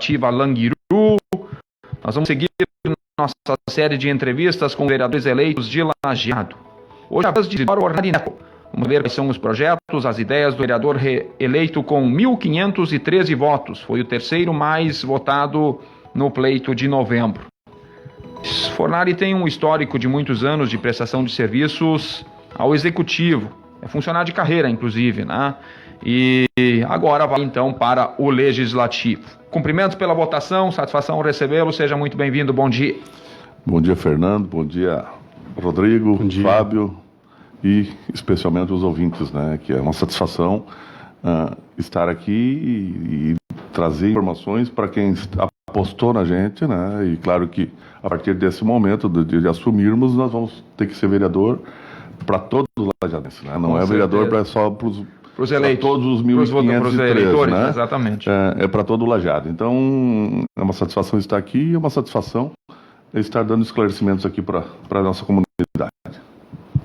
Legislativa Languiru. Nós vamos seguir nossa série de entrevistas com vereadores eleitos de Lajeado. Hoje, a vez de Isidoro Ornarineco. Vamos ver quais são os projetos, as ideias do vereador eleito com 1.513 votos. Foi o terceiro mais votado no pleito de novembro. Fornari tem um histórico de muitos anos de prestação de serviços ao Executivo. É funcionário de carreira, inclusive, né? E agora vai, então, para o Legislativo. Cumprimentos pela votação, satisfação recebê-lo. Seja muito bem-vindo, bom dia. Bom dia, Fernando. Bom dia, Rodrigo, bom dia. Fábio e especialmente os ouvintes, né? Que é uma satisfação estar aqui e trazer informações para quem apostou na gente, né? E claro que a partir desse momento de assumirmos, nós vamos ter que ser vereador para todos os lajadenses, né? Não é vereador só para os eleitos, todos os 1.513, né? Exatamente. É para todo o Lajeado. Então, é uma satisfação estar aqui e é uma satisfação estar dando esclarecimentos aqui para a nossa comunidade.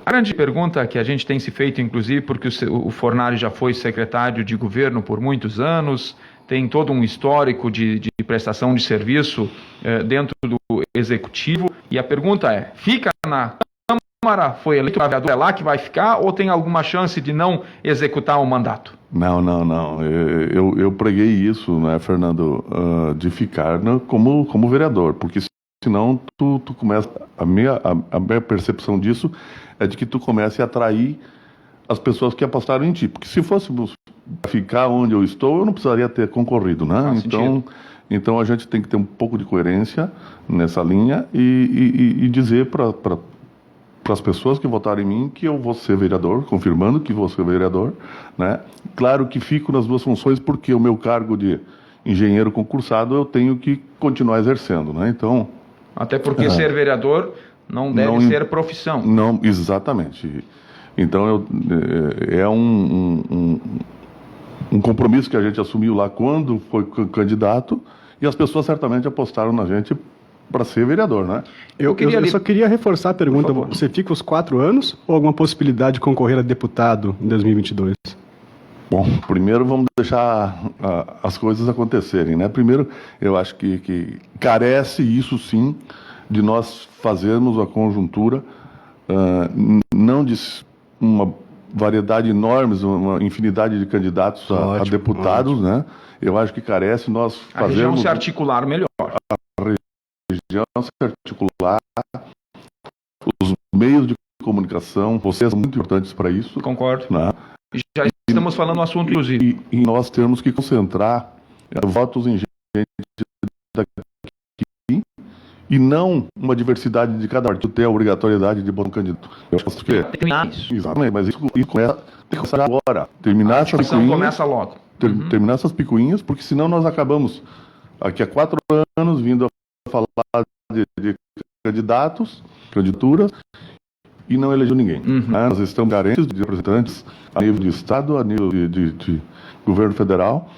A grande pergunta que a gente tem se feito, inclusive, porque o Fornari já foi secretário de governo por muitos anos, tem todo um histórico de prestação de serviço dentro do Executivo, e a pergunta é, fica na Câmara, foi eleito vereador, é lá que vai ficar, ou tem alguma chance de não executar o mandato? Não. Eu preguei isso, né, Fernando, de ficar como vereador, porque senão tu começa... A minha percepção disso é de que tu comece a atrair as pessoas que apostaram em ti. Porque se fôssemos ficar onde eu estou, eu não precisaria ter concorrido, né? Então a gente tem que ter um pouco de coerência nessa linha e dizer para as pessoas que votaram em mim que eu vou ser vereador, confirmando que vou ser vereador, né? Claro que fico nas duas funções porque o meu cargo de engenheiro concursado eu tenho que continuar exercendo, né? Então... Até porque ser vereador não deve ser profissão. Não, exatamente. Então é um compromisso que a gente assumiu lá quando foi candidato e as pessoas certamente apostaram na gente para ser vereador, né? Eu só queria reforçar a pergunta. Você fica os 4 anos ou alguma possibilidade de concorrer a deputado em 2022? Bom, primeiro vamos deixar as coisas acontecerem, né? Primeiro, eu acho que carece, isso sim, de nós fazermos a conjuntura, não de uma variedade enorme, uma infinidade de candidatos a deputados, né? Eu acho que carece nós fazermos... A região se articular melhor. A região se articular, os meios de comunicação, vocês são muito importantes para isso. Concordo. Né? Já estamos falando no assunto, inclusive. E nós temos que concentrar votos em gente daqui e não uma diversidade de cada partido ter a obrigatoriedade de botar um candidato. Eu acho que isso. Exatamente, mas isso começa a começar agora. Terminar essas picuinhas, começa logo. Terminar essas picuinhas, porque senão nós acabamos aqui há 4 anos vindo a falar de candidatos, candidaturas, e não elegeu ninguém. Nós estamos carentes de representantes a nível de Estado, a nível de governo federal,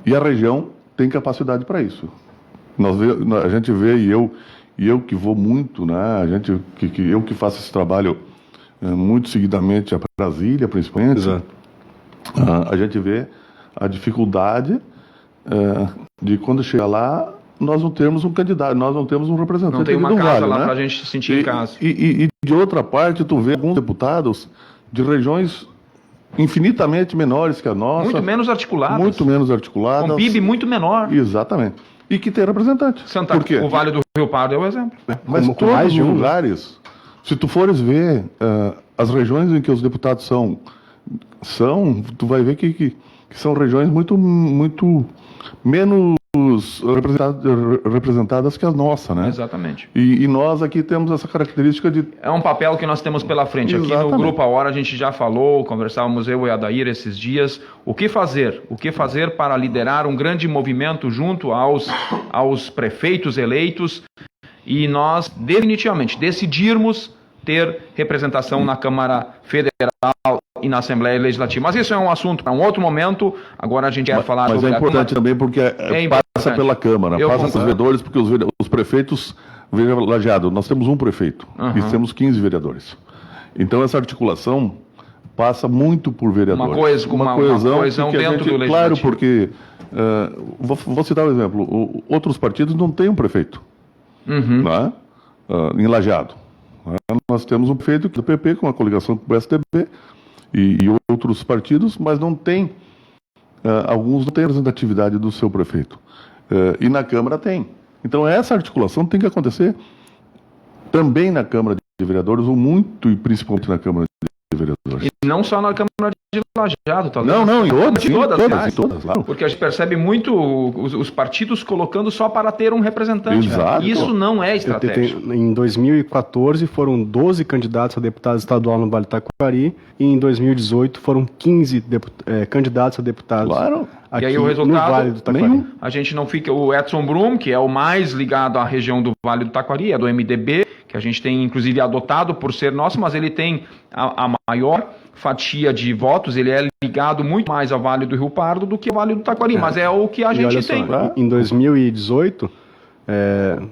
e a região tem capacidade para isso. A gente vê, e eu que vou muito, né, eu que faço esse trabalho muito seguidamente a Brasília, principalmente, a gente vê a dificuldade de quando chega lá, nós não temos um candidato, nós não temos um representante. Não tem uma casa lá, né? para a gente se sentir em casa. E de outra parte, tu vê alguns deputados de regiões infinitamente menores que a nossa. Muito menos articuladas. Muito menos articuladas. Com PIB muito menor. Exatamente. E que tem representante. Por quê? O Vale do Rio Pardo é o exemplo. Mas todos os lugares, se tu fores ver as regiões em que os deputados são, tu vai ver que são regiões muito menos representadas que a nossa, né? Exatamente. E nós aqui temos essa característica de... É um papel que nós temos pela frente. Exatamente. Aqui no Grupo A Hora a gente já falou, conversávamos eu e a Adair esses dias, o que fazer para liderar um grande movimento junto aos prefeitos eleitos e nós definitivamente decidirmos ter representação na Câmara Federal e na Assembleia Legislativa. Mas isso é um assunto para um outro momento. Agora a gente vai falar... Mas é importante também porque passa pela Câmara, passa pelos vereadores, porque os prefeitos... Veja, Lajeado, nós temos um prefeito e temos 15 vereadores. Então essa articulação passa muito por vereadores. Uma coesão dentro do Legislativo. Claro, porque Vou citar um exemplo. Outros partidos não têm um prefeito, né? Em Lajeado. Né? Nós temos um prefeito do PP com a coligação com o PSDB e outros partidos, mas não tem, alguns não têm representatividade do seu prefeito. E na Câmara tem. Então essa articulação tem que acontecer também na Câmara de Vereadores, ou muito e principalmente na Câmara de Vereadores. E não só na Câmara de Lajeado, talvez. Não, em todas, claro. Porque a gente percebe muito os partidos colocando só para ter um representante. Exato. Isso não é estratégia. Em 2014 foram 12 candidatos a deputado estadual no Vale do Taquari, e em 2018 foram 15 candidatos a deputados. Claro. E aí o resultado, a gente não fica... O Edson Brum, que é o mais ligado à região do Vale do Taquari, é do MDB, que a gente tem inclusive adotado por ser nosso, mas ele tem a maior fatia de votos, ele é ligado muito mais ao Vale do Rio Pardo do que ao Vale do Taquari, mas é o que a gente tem. Em 2018,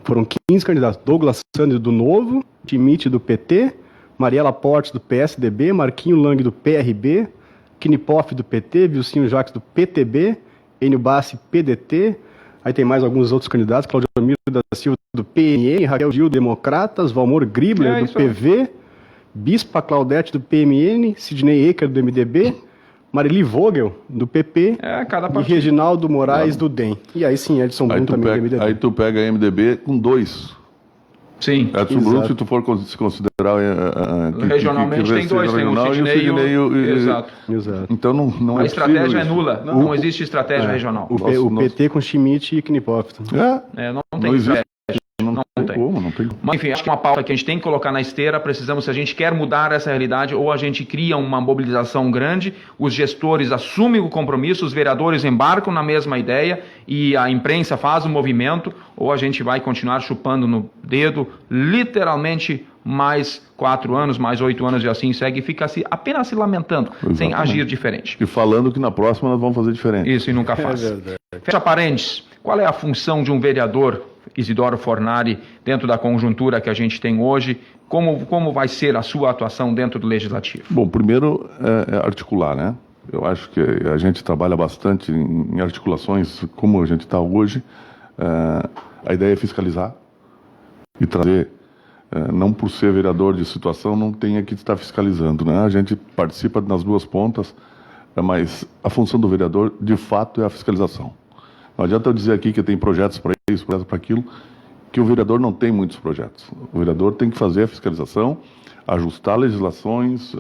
foram 15 candidatos. Douglas Sanders do Novo, Timite do PT, Mariela Portes do PSDB, Marquinho Lang do PRB, Knipoff do PT, Vilcinho Jacques do PTB, Enio Bassi PDT, aí tem mais alguns outros candidatos, Claudio Miro da Silva do PNE, Raquel Gil do Democratas, Valmor Gribler do PV, Bispa Claudete do PMN, Sidney Ecker do MDB, Marili Vogel do PP e Reginaldo Moraes do DEM. E aí sim, Edson Brum também do MDB. Aí tu pega a MDB com 2. Sim. Edson Brum, se tu for se considerar... regionalmente tem 2, tem o Sidney e o... Exato. Então não a estratégia é nula, não existe estratégia regional. O PT com Schmidt e Knipoff. Não tem estratégia. Não tem. Não tem. Mas, enfim, acho que é uma pauta que a gente tem que colocar na esteira. Precisamos, se a gente quer mudar essa realidade, ou a gente cria uma mobilização grande, os gestores assumem o compromisso, os vereadores embarcam na mesma ideia e a imprensa faz o movimento, ou a gente vai continuar chupando no dedo, literalmente, mais 4 anos, mais 8 anos e assim segue, e fica apenas se lamentando, sem agir diferente. E falando que na próxima nós vamos fazer diferente. Isso, e nunca faz. Fecha parênteses. Qual é a função de um vereador, Isidoro Fornari, dentro da conjuntura que a gente tem hoje? Como vai ser a sua atuação dentro do Legislativo? Bom, primeiro é articular, né? Eu acho que a gente trabalha bastante em articulações como a gente está hoje. A ideia é fiscalizar e trazer, não por ser vereador de situação, não tem que estar fiscalizando, né? A gente participa nas duas pontas, mas a função do vereador, de fato, é a fiscalização. Não adianta eu dizer aqui que tem projetos para isso, projetos para aquilo, que o vereador não tem muitos projetos. O vereador tem que fazer a fiscalização, ajustar legislações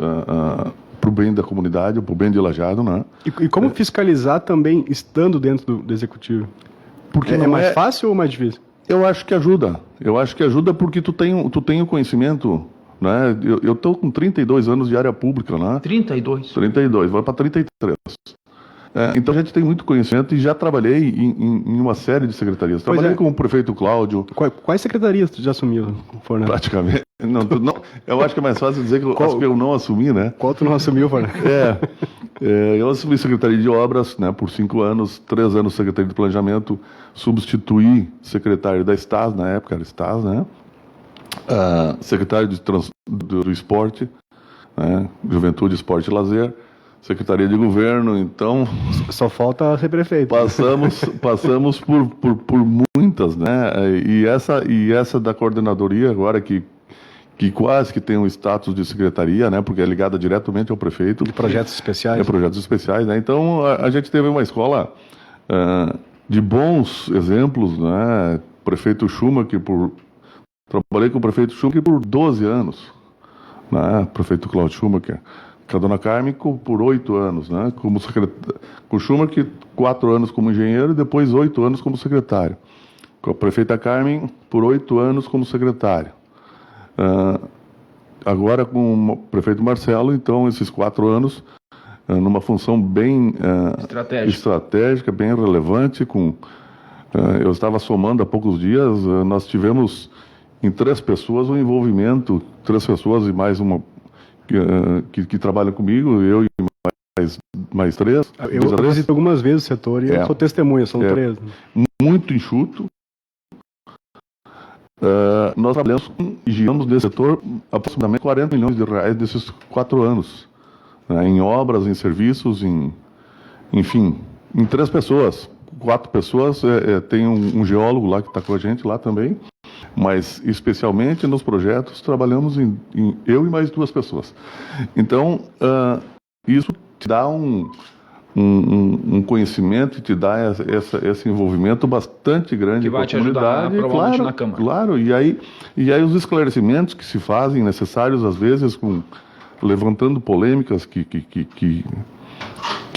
para o bem da comunidade, para o bem de Lajeado, né? E como fiscalizar também estando dentro do Executivo? Porque é mais fácil ou mais difícil? Eu acho que ajuda. Eu acho que ajuda porque tu tem o conhecimento, né? Eu estou com 32 anos de área pública, né? 32? 32, vai para 33. Então a gente tem muito conhecimento e já trabalhei em uma série de secretarias. Trabalhei com o prefeito Cláudio. Quais secretarias tu já assumiu, Fornari? Praticamente. Não, eu acho que é mais fácil dizer que eu não assumi, né? Qual tu não assumiu, Fornari? Eu assumi Secretaria de Obras, né, por 5 anos, 3 anos Secretaria de Planejamento, substituí secretário da STAS, na época era STAS, né? Secretário do Esporte, né? Juventude, Esporte e Lazer. Secretaria de Governo, então... Só falta ser prefeito. Passamos por muitas, né? E essa da coordenadoria agora, que quase que tem um status de secretaria, né? Porque é ligada diretamente ao prefeito. De projetos especiais. Projetos especiais, né? Então, a gente teve uma escola de bons exemplos, né? Prefeito Schumacher, trabalhei com o prefeito Schumacher por 12 anos, né? Prefeito Cláudio Schumacher. Com a dona Carmen por 8 anos, né? Como secretário. Com o Schumacher, 4 anos como engenheiro e depois 8 anos como secretário. Com a prefeita Carmen, por 8 anos como secretário. Agora com o prefeito Marcelo, então, esses 4 anos, numa função bem estratégica, bem relevante. Eu estava somando há poucos dias, nós tivemos em 3 pessoas um envolvimento, 3 pessoas e mais uma que trabalham comigo, eu e mais 3. Eu visito algumas vezes o setor e eu sou testemunha, são 3. Muito enxuto. Nós trabalhamos e giramos nesse setor aproximadamente 40 milhões de reais nesses 4 anos, né, em obras, em serviços, enfim, em 3 pessoas. 4 pessoas, tem um geólogo lá que está com a gente lá também, mas especialmente nos projetos trabalhamos em eu e mais 2 pessoas. Então, isso te dá um conhecimento e te dá esse envolvimento bastante grande que vai com te a comunidade, ajudar provavelmente claro, na Câmara. Claro, e aí os esclarecimentos que se fazem necessários às vezes levantando polêmicas que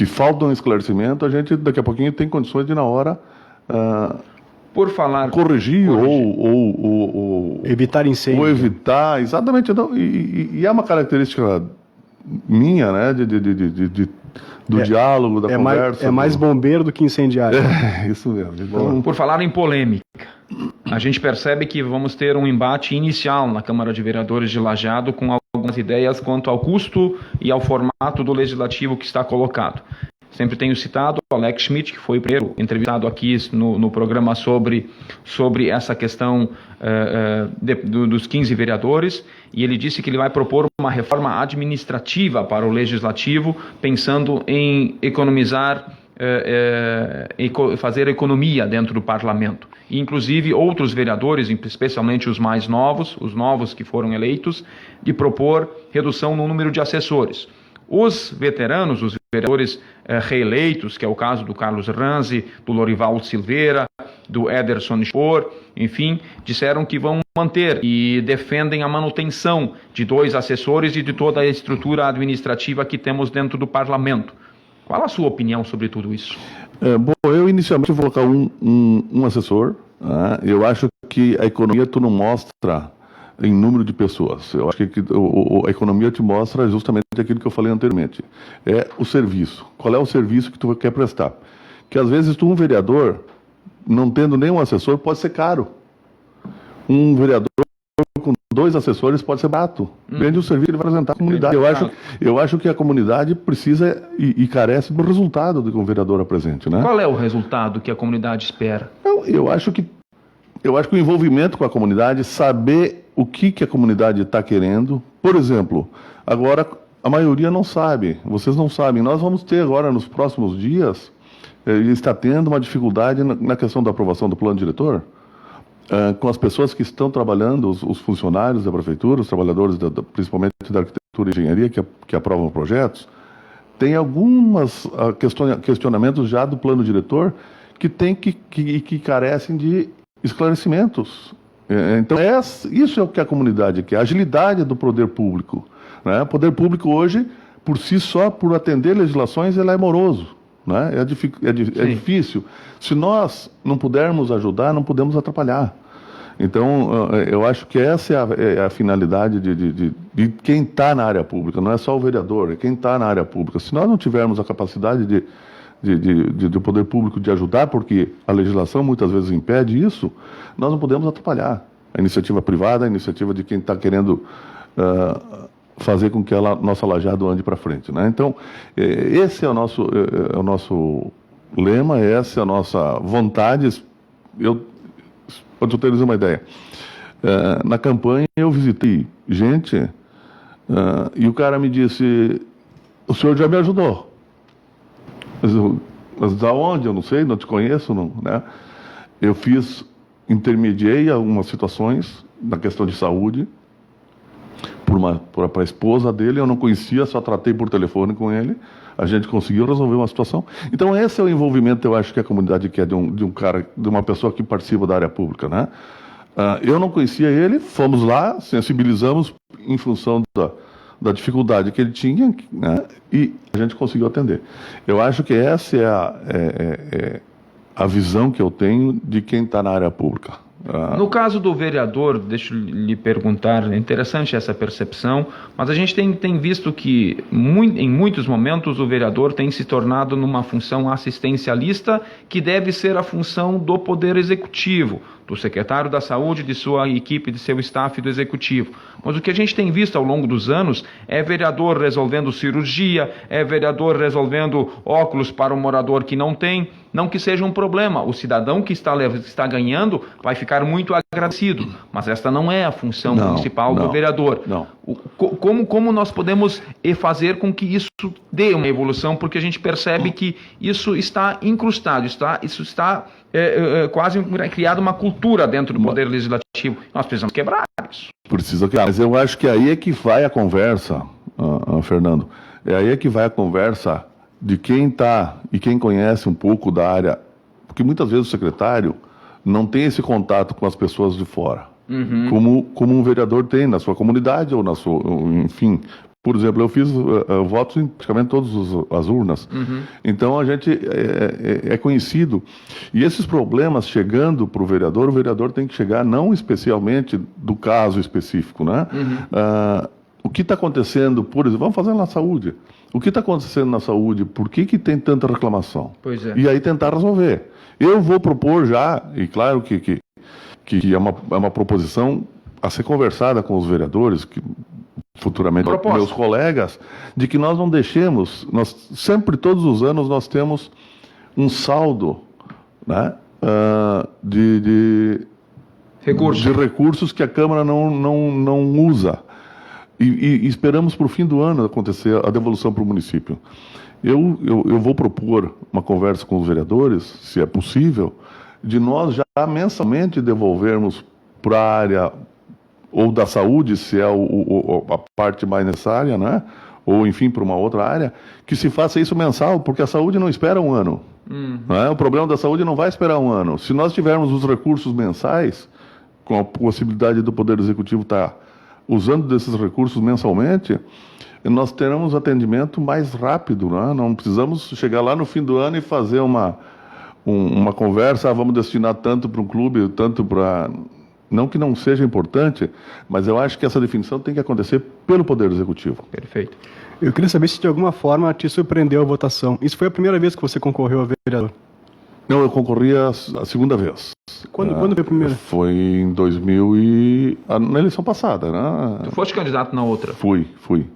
faltam esclarecimento, a gente daqui a pouquinho tem condições de na hora Por falar corrigir. Ou evitar incêndio. Ou evitar, exatamente. Então, e é uma característica minha, né, do diálogo, da conversa. É mais bombeiro do que incendiário. Isso mesmo. Então, Por falar em polêmica, a gente percebe que vamos ter um embate inicial na Câmara de Vereadores de Lajeado com algumas ideias quanto ao custo e ao formato do legislativo que está colocado. Sempre tenho citado o Alex Schmidt, que foi o primeiro entrevistado aqui no programa sobre essa questão dos 15 vereadores, e ele disse que ele vai propor uma reforma administrativa para o legislativo, pensando em economizar, fazer economia dentro do parlamento. E, inclusive, outros vereadores, especialmente os mais novos, os novos que foram eleitos, de propor redução no número de assessores. Os veteranos, os vereadores reeleitos, que é o caso do Carlos Ranzi, do Lorival Silveira, do Ederson Spor, enfim, disseram que vão manter e defendem a manutenção de 2 assessores e de toda a estrutura administrativa que temos dentro do parlamento. Qual a sua opinião sobre tudo isso? Bom, eu inicialmente vou colocar um assessor. Né? Eu acho que a economia tu não mostra em número de pessoas. Eu acho que a economia te mostra justamente aquilo que eu falei anteriormente. É o serviço. Qual é o serviço que tu quer prestar? Que às vezes um vereador, não tendo nenhum assessor, pode ser caro. Um vereador com 2 assessores pode ser barato. Depende do serviço que ele vai apresentar à comunidade. Eu acho que a comunidade precisa e carece do resultado do que um vereador apresente, né? Qual é o resultado que a comunidade espera? Eu acho que o envolvimento com a comunidade, saber o que a comunidade está querendo. Por exemplo, agora a maioria não sabe, vocês não sabem. Nós vamos ter agora, nos próximos dias, está tendo uma dificuldade na questão da aprovação do plano diretor, com as pessoas que estão trabalhando, os funcionários da prefeitura, os trabalhadores, principalmente da arquitetura e engenharia, que aprovam projetos. Tem alguns questionamentos já do plano diretor que carecem de esclarecimentos. Então, isso é o que a comunidade quer, a agilidade do poder público. Né? O poder público hoje, por si só, por atender legislações, ele é moroso. Né? É difícil. Se nós não pudermos ajudar, não podemos atrapalhar. Então, eu acho que essa é a finalidade de quem está na área pública, não é só o vereador, é quem está na área pública. Se nós não tivermos a capacidade do poder público de ajudar, porque a legislação muitas vezes impede isso, nós não podemos atrapalhar a iniciativa privada, a iniciativa de quem está querendo fazer com que a nossa Lajeado ande para frente. Né? Então, esse é o nosso lema, essa é a nossa vontade. Para tu teres uma ideia, na campanha eu visitei gente e o cara me disse: o senhor já me ajudou. Mas da onde? Eu não sei, não te conheço. Não, né? Eu intermediei algumas situações na questão de saúde para a esposa dele, eu não conhecia, só tratei por telefone com ele, a gente conseguiu resolver uma situação. Então esse é o envolvimento, eu acho que a comunidade quer de um cara, de uma pessoa que participa da área pública, né? Eu não conhecia ele, fomos lá, sensibilizamos em função da dificuldade que ele tinha, né? E a gente conseguiu atender. Eu acho que essa é a visão que eu tenho de quem está na área pública. No caso do vereador, deixa eu lhe perguntar, é interessante essa percepção, mas a gente tem visto que em muitos momentos o vereador tem se tornado numa função assistencialista que deve ser a função do Poder Executivo, do secretário da Saúde, de sua equipe, de seu staff do Executivo. Mas o que a gente tem visto ao longo dos anos é vereador resolvendo cirurgia, é vereador resolvendo óculos para um morador que não tem. Não que seja um problema, o cidadão que está ganhando vai ficar muito agradecido, mas esta não é a função principal do vereador. Não. Como nós podemos fazer com que isso dê uma evolução, porque a gente percebe que isso está incrustado, isso está quase criado uma cultura dentro do Poder Legislativo. Nós precisamos quebrar isso. Precisa quebrar. Mas eu acho que aí é que vai a conversa, Fernando. É aí é que vai a conversa de quem está e quem conhece um pouco da área, porque muitas vezes o secretário não tem esse contato com as pessoas de fora. Como um vereador tem na sua comunidade ou na sua, enfim. Por exemplo, eu fiz votos em praticamente todas as urnas. Então a gente é conhecido. E esses problemas chegando para o vereador tem que chegar não especialmente do caso específico, né? O que está acontecendo, por exemplo, vamos fazer na saúde. O que está acontecendo na saúde? Por que tem tanta reclamação? Pois é. E aí tentar resolver. Eu vou propor já, e claro que é uma proposição a ser conversada com os vereadores, que futuramente com meus colegas, de que nós não deixemos, nós sempre, todos os anos, nós temos um saldo, né, de recursos que a Câmara não usa. E esperamos para o fim do ano acontecer a devolução para o município. Eu vou propor uma conversa com os vereadores, se é possível, de nós já mensalmente devolvermos para a área ou da saúde, se é a parte mais necessária, né? Ou, enfim, para uma outra área, que se faça isso mensal, porque a saúde não espera um ano. Né? O problema da saúde não vai esperar um ano. Se nós tivermos os recursos mensais, com a possibilidade do Poder Executivo estar usando desses recursos mensalmente, nós teremos atendimento mais rápido, né? Não precisamos chegar lá no fim do ano e fazer uma conversa, vamos destinar tanto para um clube, tanto para... Não que não seja importante, mas eu acho que essa definição tem que acontecer pelo Poder Executivo. Perfeito. Eu queria saber se de alguma forma te surpreendeu a votação. Isso foi a primeira vez que você concorreu a vereador? Não, eu concorri a segunda vez. Quando foi a primeira? Foi em 2000 na eleição passada, né? Tu foste candidato na outra? Fui.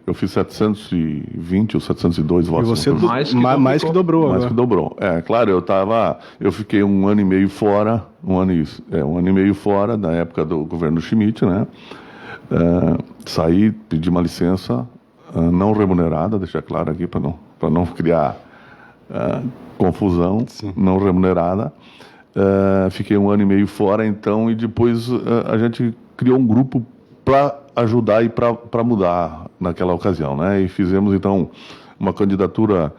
Eu fiz 720 ou 702 votos. E você mais que Mais dobrou agora. que dobrou. É, claro, eu fiquei um ano e meio fora, um ano e meio fora, na época do governo Schmidt, né? Saí, pedi uma licença não remunerada, deixar claro aqui para não criar confusão. Sim. Não remunerada. Fiquei um ano e meio fora, então, e depois a gente criou um grupo para ajudar e para mudar naquela ocasião, né? E fizemos, então, uma candidatura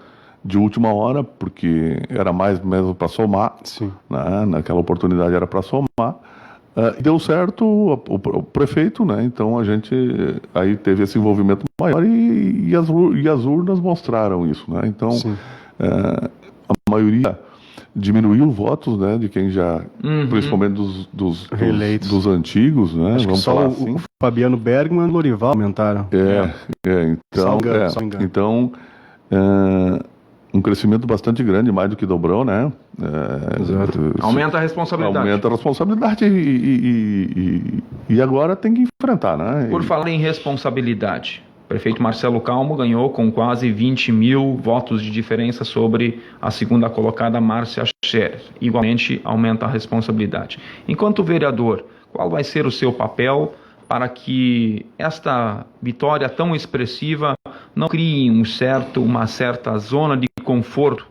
de última hora, porque era mais mesmo para somar. Sim. Né? Naquela oportunidade era para somar. Deu certo o prefeito, né? Então a gente aí teve esse envolvimento maior e as urnas mostraram isso, né? Então a maioria diminuiu votos, né? De quem já, principalmente dos antigos, né? Acho vamos que só falar assim. O Fabiano Bergman e o Lorival aumentaram. Então um crescimento bastante grande, mais do que dobrou, né? Exato. Aumenta a responsabilidade. Aumenta a responsabilidade e agora tem que enfrentar, né? Por falar em responsabilidade, o prefeito Marcelo Calmo ganhou com quase 20 mil votos de diferença sobre a segunda colocada, Márcia Scherer. Igualmente, aumenta a responsabilidade. Enquanto vereador, qual vai ser o seu papel para que esta vitória tão expressiva não crie uma certa zona de conforto?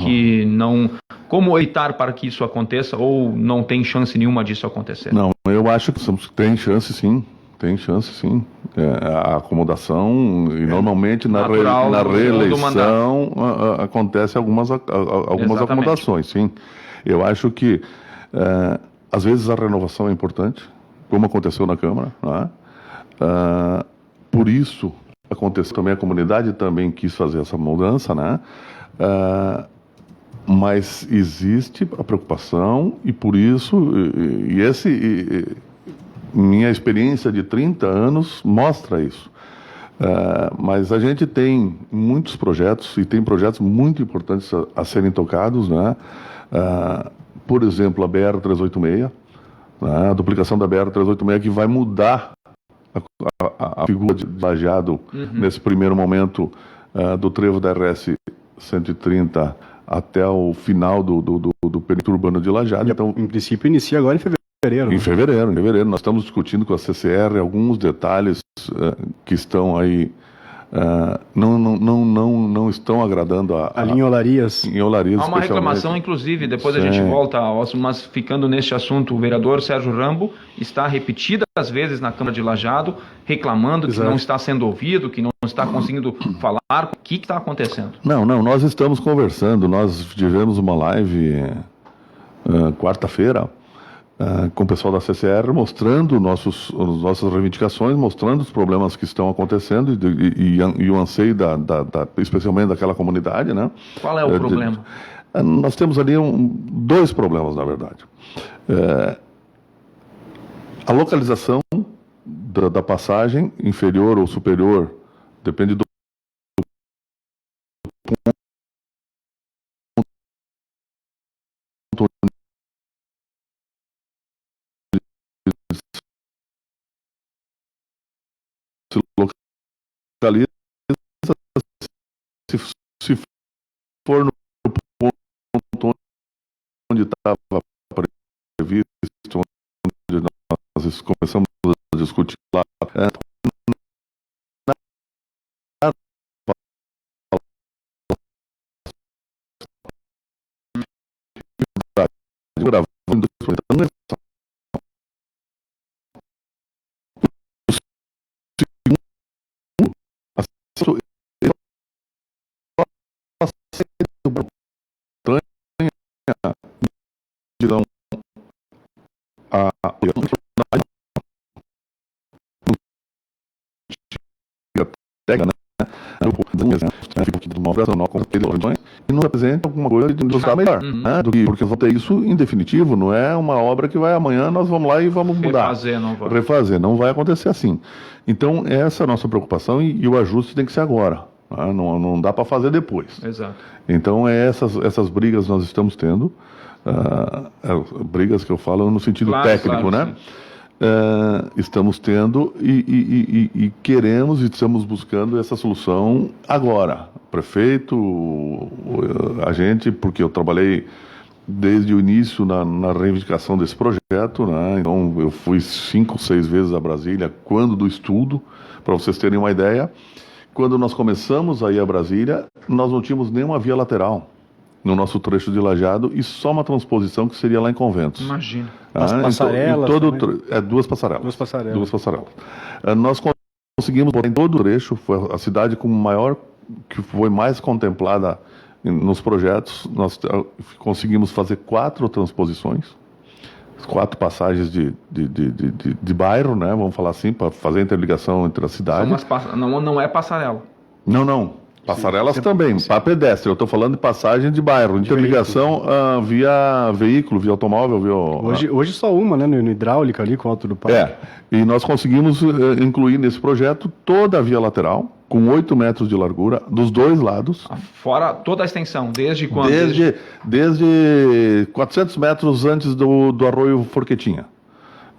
Que não... Como evitar para que isso aconteça ou não tem chance nenhuma disso acontecer? Não, eu acho que tem chance sim. Tem chance sim. A acomodação, e normalmente na reeleição acontece algumas acomodações, sim. Eu acho que às vezes a renovação é importante, como aconteceu na Câmara, né? Por isso aconteceu também, a comunidade também quis fazer essa mudança, né? Mas existe a preocupação e por isso, minha experiência de 30 anos mostra isso. Mas a gente tem muitos projetos e tem projetos muito importantes a serem tocados, né? Por exemplo, a BR-386, né? A duplicação da BR-386 que vai mudar a figura de lajeado nesse primeiro momento do trevo da RS-130 até o final do perímetro urbano de Lajeado. Então, em princípio, inicia agora em fevereiro. fevereiro. Em fevereiro. Nós estamos discutindo com a CCR alguns detalhes que estão aí, não estão agradando Ali em Olarias. em Olarias. Há uma reclamação, inclusive, depois a gente volta, mas ficando neste assunto, o vereador Sérgio Rambo está repetidas vezes na Câmara de Lajeado, reclamando que não está sendo ouvido, que não está conseguindo falar. O que está acontecendo? Não, nós estamos conversando, nós tivemos uma live quarta-feira com o pessoal da CCR, mostrando nossas reivindicações, mostrando os problemas que estão acontecendo e o anseio, especialmente daquela comunidade, né? Qual é o problema? Nós temos ali dois problemas, na verdade. A localização da passagem, inferior ou superior, depende do ponto se localiza, se for no ponto onde estava previsto, onde nós começamos a discutir lá, e nos apresenta alguma coisa de nos dar melhor, né? Porque vão ter isso em definitivo, não é uma obra que vai amanhã, nós vamos lá e vamos mudar. Refazer, não vai acontecer assim. Então, essa é a nossa preocupação e o ajuste tem que ser agora. Né? Não dá para fazer depois. Exato. Então, essas brigas nós estamos tendo, brigas que eu falo no sentido técnico, né? Sim. Estamos tendo e queremos e estamos buscando essa solução agora. Prefeito, a gente, porque eu trabalhei desde o início na reivindicação desse projeto, né? Então eu fui 5, 6 vezes a Brasília quando do estudo, para vocês terem uma ideia. Quando nós começamos a ir a Brasília, nós não tínhamos nenhuma via lateral no nosso trecho de Lajeado e só uma transposição que seria lá em Conventos. Imagina. Passarelas. Duas passarelas. Duas passarelas. Nós conseguimos botar em todo o trecho, foi a cidade com maior, que foi mais contemplada nos projetos, nós conseguimos fazer 4 transposições, 4 passagens de bairro, né? Vamos falar assim, para fazer a interligação entre a cidade. Não é passarela. Não. Passarelas também, para pedestre. Eu estou falando de passagem de bairro, interligação via veículo, via automóvel, Hoje só uma, né? No hidráulica ali com o Alto do Parque. E nós conseguimos incluir nesse projeto toda a via lateral, com 8 metros de largura, dos dois lados. Fora toda a extensão, desde quando? Desde 400 metros antes do arroio Forquetinha.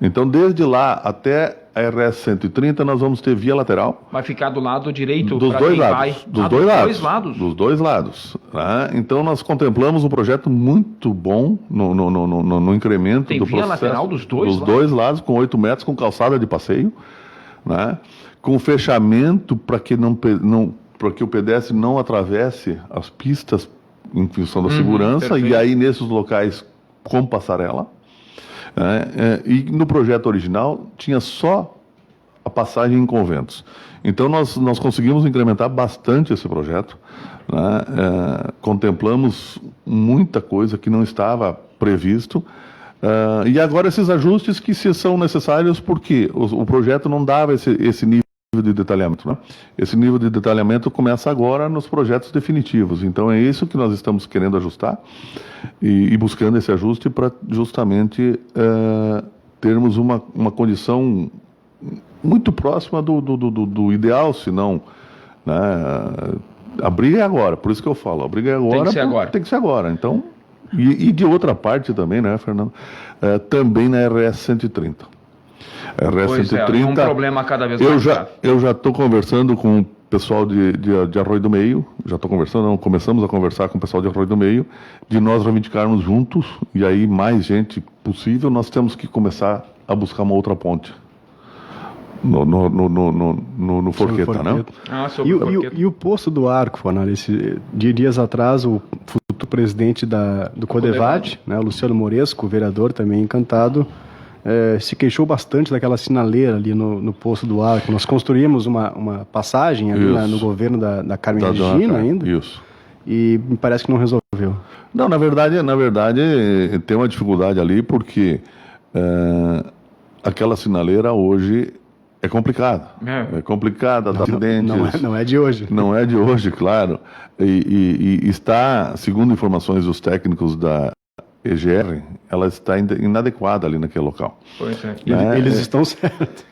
Então, desde lá até a RS 130, nós vamos ter via lateral. Vai ficar do lado direito? Dos dois lados. Dos dois lados. Né? Então, nós contemplamos um projeto muito bom no incremento do processo. Tem via lateral dos dois lados? Dos dois lados, com 8 metros, com calçada de passeio. Né? Com fechamento para que o pedestre não atravesse as pistas em função da segurança. Perfeito. E aí, nesses locais, com passarela. E no projeto original tinha só a passagem em Conventos. Então nós conseguimos incrementar bastante esse projeto, né? Contemplamos muita coisa que não estava previsto, e agora esses ajustes que são necessários porque o projeto não dava esse nível de detalhamento, né? Esse nível de detalhamento começa agora nos projetos definitivos. Então é isso que nós estamos querendo ajustar e buscando esse ajuste para justamente termos uma condição muito próxima do ideal, se não, né? A briga é agora, por isso que eu falo, a briga é agora. Tem que ser agora. Então, e de outra parte também, né, Fernando? Também na RS 130. RS 130, um problema cada vez mais grave. Eu já estou conversando com o pessoal de Arroio do Meio, já estou conversando, não, começamos a conversar com o pessoal de Arroio do Meio, de nós reivindicarmos juntos, e aí mais gente possível, nós temos que começar a buscar uma outra ponte. No Forqueta, né? E o posto do Arco, Fornari, dias atrás, o futuro presidente do Codevat, né, o Luciano Moresco, vereador também encantado, se queixou bastante daquela sinaleira ali no posto do Arco. Nós construímos uma passagem ali no governo da Carmen Regina ainda. Isso. E me parece que não resolveu. Não, na verdade tem uma dificuldade ali porque aquela sinaleira hoje é complicada. É complicada, dá acidentes. Não é de hoje. Não é de hoje, claro. E está, segundo informações dos técnicos da EGR, ela está inadequada ali naquele local. Pois é. Eles estão certos.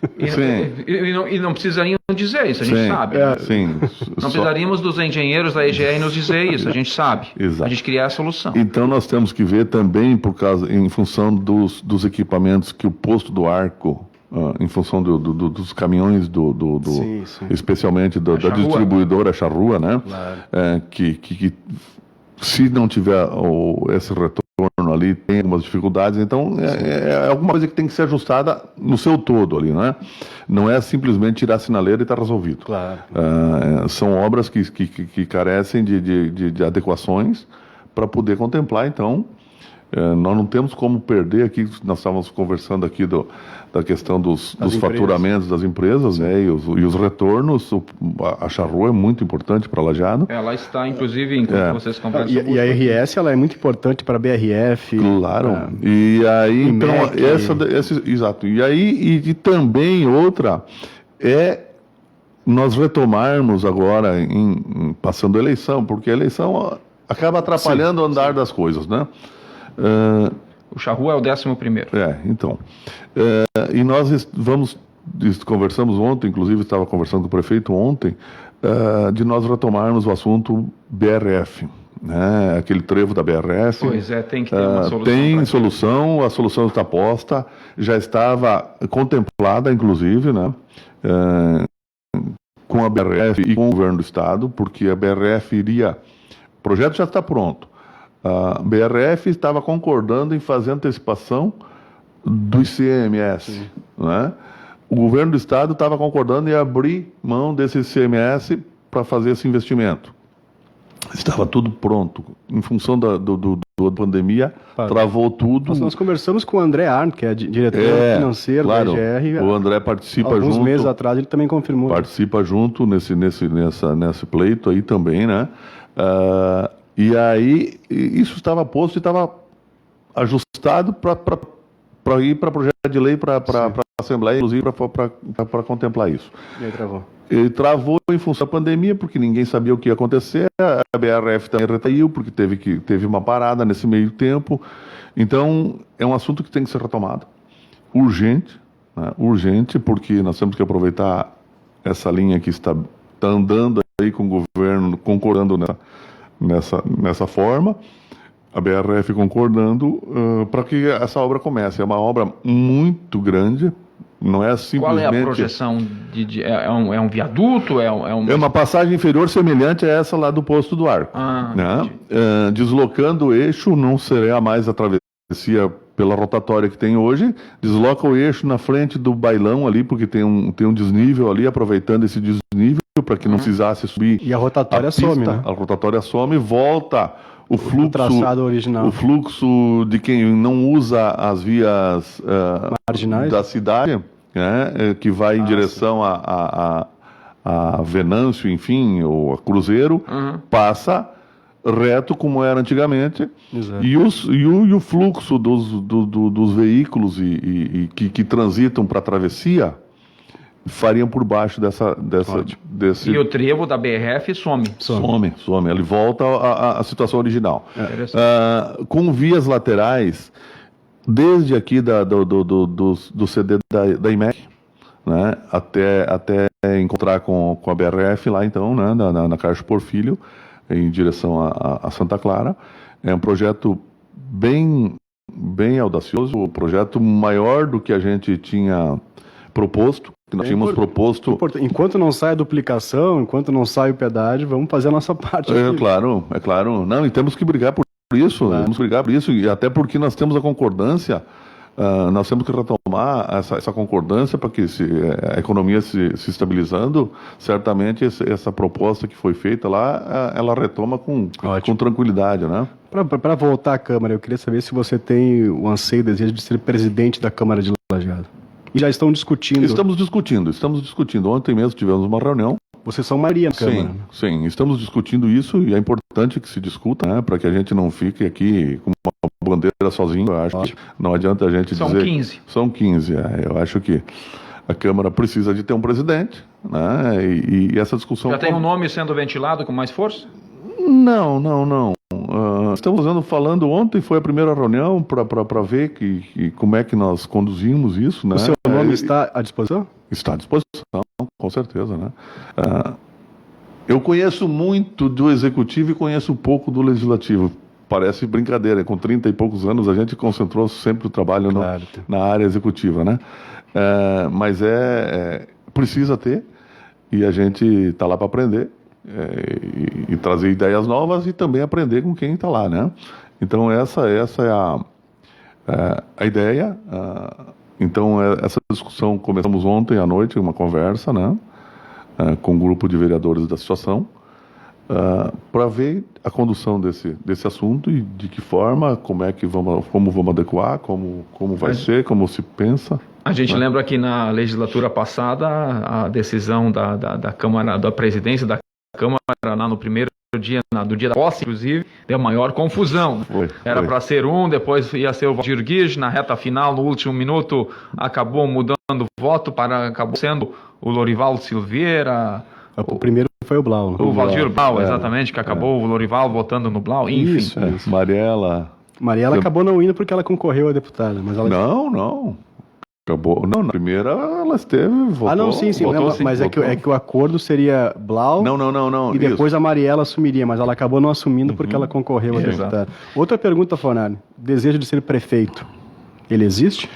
E não precisariam dizer isso, a gente sabe. Sim. Não precisaríamos dos engenheiros da EGR nos dizer isso, a gente sabe. Exato. A gente criar a solução. Então nós temos que ver também, em função dos equipamentos que o posto do Arco, em função dos caminhões, Sim. especialmente da distribuidora Charrua, né? Claro. Que se não tiver esse retorno ali, tem algumas dificuldades, então é alguma coisa que tem que ser ajustada no seu todo ali, né? Não é simplesmente tirar a sinaleira e está resolvido. Claro. São obras que carecem de adequações para poder contemplar, então, nós não temos como perder aqui, nós estávamos conversando aqui da questão dos faturamentos das empresas, né, e os retornos. A Charrua é muito importante para Lajeado. Ela está, inclusive, enquanto vocês conversam. E a RS ela é muito importante para a BRF. Claro. E aí, então, exato. E aí, e também outra nós retomarmos agora, passando a eleição, porque a eleição acaba atrapalhando o andar das coisas, né? O Charrua é o 11º. Então. E nós conversamos ontem, inclusive estava conversando com o prefeito ontem, de nós retomarmos o assunto BRF, né? Aquele trevo da BRF. Pois é, tem que ter uma solução. Tem solução, a solução está posta, já estava contemplada, inclusive, né? Com a BRF e com o governo do estado, porque a BRF o projeto já está pronto. A BRF estava concordando em fazer antecipação do ICMS, né? O governo do estado estava concordando em abrir mão desse ICMS para fazer esse investimento. Estava tudo pronto. Em função da pandemia, travou tudo. Nós conversamos com o André Arndt, que é diretor financeiro da EGR. O André participa junto. Alguns meses atrás ele também confirmou. Participa junto nesse pleito aí também, né? E aí, isso estava posto e estava ajustado para ir para projeto de lei, para a Assembleia, inclusive, para contemplar isso. E aí travou? Ele travou em função da pandemia, porque ninguém sabia o que ia acontecer. A BRF também retraiu, porque teve uma parada nesse meio tempo. Então, é um assunto que tem que ser retomado. Urgente, né? Urgente, porque nós temos que aproveitar essa linha que está andando aí com o governo, concordando nessa forma, a BRF concordando, para que essa obra comece. É uma obra muito grande, não é simplesmente... Qual é a projeção? É um viaduto? É uma passagem inferior semelhante a essa lá do posto do Arco. Né? Deslocando o eixo, não seria mais a travessia pela rotatória que tem hoje, desloca o eixo na frente do bailão ali, porque tem um desnível ali, aproveitando esse desnível para que não precisasse subir. E a rotatória some, né? A rotatória some, volta o fluxo, traçado original. O fluxo de quem não usa as vias marginais da cidade, né, que vai em direção a Venâncio, enfim, ou a Cruzeiro, passa reto como era antigamente. Exato. E o fluxo dos veículos que transitam para a travessia fariam por baixo desse... E o trevo da BRF some. Some. Ele volta à situação original. Com vias laterais, desde aqui do CD da IMEC, né, até encontrar com a BRF lá, então, né, na Carlos Porfílio, em direção a Santa Clara. É um projeto bem audacioso, um projeto maior do que a gente tinha proposto, que nós tínhamos proposto. Enquanto não sai a duplicação, enquanto não sai o pedágio, vamos fazer a nossa parte. É claro. Não, e temos que brigar por isso, temos que brigar por isso, e até porque nós temos a concordância, nós temos que retomar essa concordância para que a economia se estabilizando, certamente essa proposta que foi feita lá, ela retoma com tranquilidade, né? Para voltar à Câmara, eu queria saber se você tem o anseio e desejo de ser presidente da Câmara de Lajeado. E já estão discutindo. Estamos discutindo. Ontem mesmo tivemos uma reunião. Vocês são maioria na Câmara. Sim, estamos discutindo isso e é importante que se discuta, né, para que a gente não fique aqui com uma bandeira sozinho. Eu acho que não adianta a gente dizer... São 15. São 15, eu acho que a Câmara precisa de ter um presidente, né, e essa discussão... Já tem um nome sendo ventilado com mais força? Não. Estamos falando ontem, foi a primeira reunião para ver como é que nós conduzimos isso, né? O seu nome está à disposição? Está à disposição, com certeza, né? Eu conheço muito do Executivo e conheço pouco do Legislativo. Parece brincadeira, com 30 e poucos anos a gente concentrou sempre o trabalho na área executiva, né? Mas precisa ter, e a gente está lá para aprender. E trazer ideias novas e também aprender com quem está lá, né? Então essa é a ideia. Então essa discussão começamos ontem à noite, uma conversa, né? Com um grupo de vereadores da situação, para ver a condução desse assunto e de que forma, como vamos adequar, como vai ser, como se pensa. A gente lembra que na legislatura passada a decisão da Câmara, da presidência da Câmara, lá no primeiro dia, do dia da posse, inclusive, deu maior confusão. Era para ser depois ia ser o Valdir Guige, na reta final, no último minuto, acabou mudando o voto, acabou sendo o Lorival Silveira. O primeiro foi o Blau. O Valdir Blau, exatamente, que acabou o Lorival votando no Blau, enfim. Isso. Mariela acabou não indo porque ela concorreu a deputada. Mas ela... Não. Acabou. Não, na primeira ela esteve, votou. Sim. Votou, mas votou. É que o acordo seria Blau. Não. E depois a Mariela assumiria, mas ela acabou não assumindo porque ela concorreu a deputada. Outra pergunta, Fornari. Desejo de ser prefeito. Ele existe?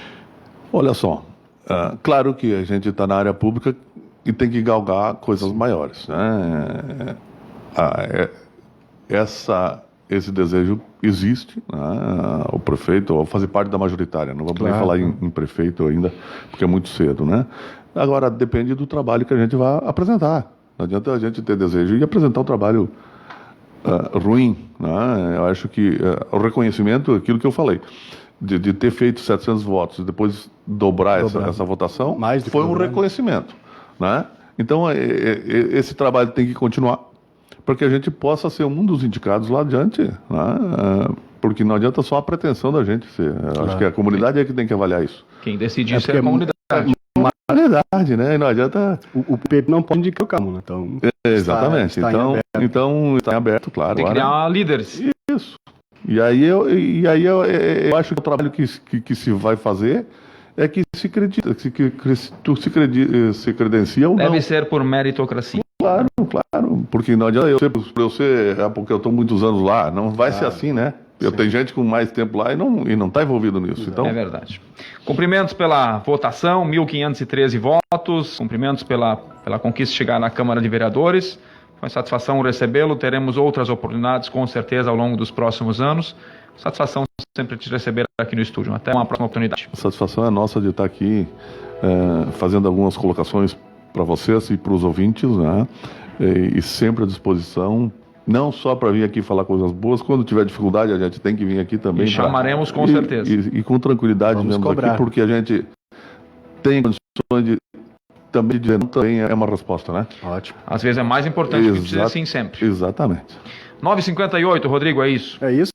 Olha só. Claro que a gente está na área pública e tem que galgar coisas maiores, né? Esse desejo existe, né? O prefeito, ou fazer parte da majoritária, não vamos nem falar em prefeito ainda, porque é muito cedo, né? Agora, depende do trabalho que a gente vai apresentar. Não adianta a gente ter desejo e apresentar um trabalho ruim, né? Eu acho que o reconhecimento, aquilo que eu falei, de ter feito 700 votos e depois dobrar. Essa votação, foi um reconhecimento, né? Então, esse trabalho tem que continuar, para que a gente possa ser um dos indicados lá adiante, né? Porque não adianta só a pretensão da gente ser. Acho que a comunidade é que tem que avaliar isso. Quem decide isso é a comunidade. Comunidade, né? E não adianta... O PP não pode indicar o Câmara, então... Exatamente. Então está em aberto, claro. Tem que criar líderes. Isso. E aí eu acho que o trabalho que se vai fazer é que se acredita, se credencia ou não. Deve ser por meritocracia. Claro, porque não adianta porque eu estou muitos anos lá, não vai ser assim, né? Tenho gente com mais tempo lá e não está envolvido nisso. Então... É verdade. Cumprimentos pela votação, 1.513 votos, cumprimentos pela conquista de chegar na Câmara de Vereadores. Foi satisfação recebê-lo, teremos outras oportunidades com certeza ao longo dos próximos anos. Satisfação sempre te receber aqui no estúdio. Até uma próxima oportunidade. A satisfação é nossa de estar aqui fazendo algumas colocações para vocês e para os ouvintes, né? E sempre à disposição, não só para vir aqui falar coisas boas, quando tiver dificuldade a gente tem que vir aqui também. E chamaremos com certeza. E com tranquilidade vamos aqui, porque a gente tem condições de também dizer não, também é uma resposta, né? Ótimo. Às vezes é mais importante que dizer sim sempre. Exatamente. 9h58, Rodrigo, é isso? É isso.